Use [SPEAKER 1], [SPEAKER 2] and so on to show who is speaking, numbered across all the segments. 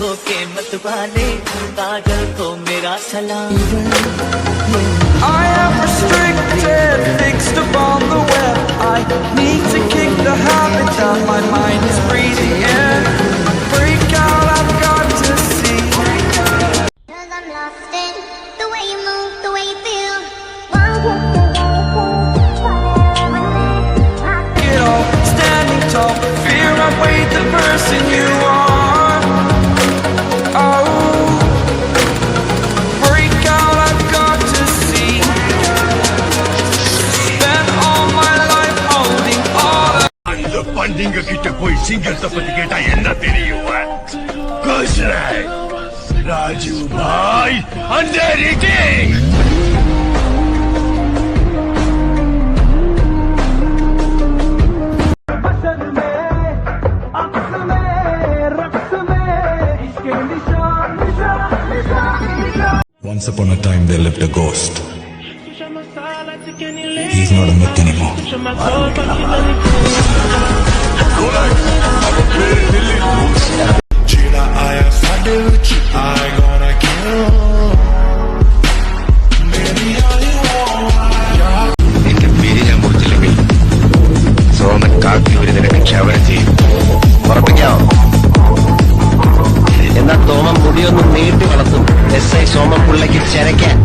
[SPEAKER 1] आंखों के मतवाले काजल को मेरा सलाम
[SPEAKER 2] I am restricted, fixed upon the web. I need to kick the habit that my mind is breathing in. Break out, I've got to see.
[SPEAKER 3] 'Cause I'm lost in the way you move, the way you feel.
[SPEAKER 2] Get all standing tall, fear I weighed the person you are. Oh, break out, I've got to see. Spent all my life holding all of
[SPEAKER 4] பண்டிங்க கிட்ட போய் சிங்கத்தை பத்தி கேட்டா என்ன தெரியும்? Raju bhai under eating.
[SPEAKER 5] Once upon a time there lived a ghost. He's not a myth anymore. Chila aya sade vich I gonna kill. Baby all you want.
[SPEAKER 6] എന്റെ പേര് ഞാൻ കുറിച്ചില്ലെങ്കിൽ സോമൻ കാക്കി ഒരു നിനക്ക് ക്ഷവരം ചെയ്യും. ഉറപ്പിക്കാമോ? എന്നാ തോമൻ മുടിയൊന്നും നീട്ടി വളർത്തും. SI സോമൻ പിള്ളയ്ക്ക് ചെരക്കാൻ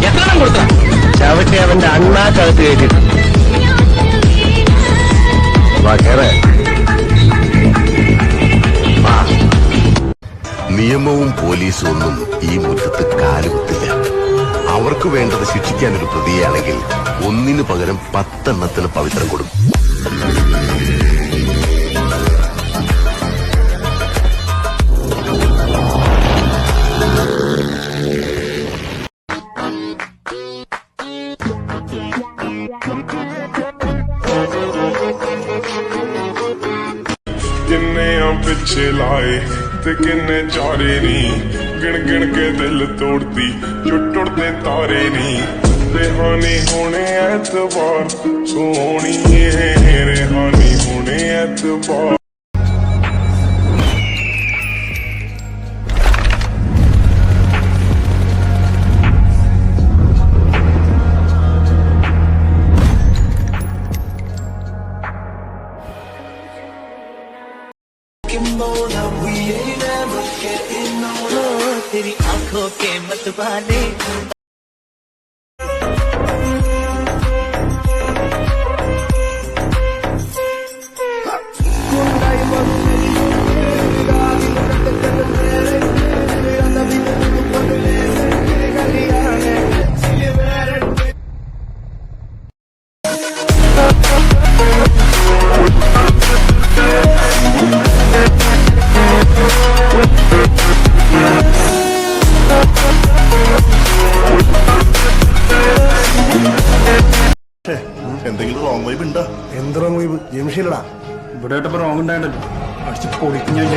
[SPEAKER 6] എത്രണ്ണം കൊടുത്ത ചവിട്ടി അവന്റെ അണ്ണാക്കകത്ത് കയറ്റിട്ട്
[SPEAKER 4] നിയമവും പോലീസും ഒന്നും ഈ മുറ്റത്ത് കാലുകുത്തില്ല. അവർക്ക് വേണ്ടത് ശിക്ഷിക്കാനൊരു പ്രതിയാണെങ്കിൽ ഒന്നിനു പകരം 10 എണ്ണത്തിന് പവിത്രം കൊടുക്കും.
[SPEAKER 7] किन्ने पिछे लाए ते किन्ने चारे नी गिण गिण के दिल तोड़ती जो टुटते तारे नी रेहानी होने एतबार सोनी रेहानी होने एतबार
[SPEAKER 1] तेरी आंखों के मतवाले
[SPEAKER 4] എന്തെങ്കിലും റോങ് വൈബ് ഉണ്ടോ?
[SPEAKER 8] എന്ത് റോങ് വൈബ്? ജംഷീലടാ ഇവിടെ റോങ് ഉണ്ടായിട്ടല്ലോ അടിച്ച് പൊളിക്കും ഞാൻ.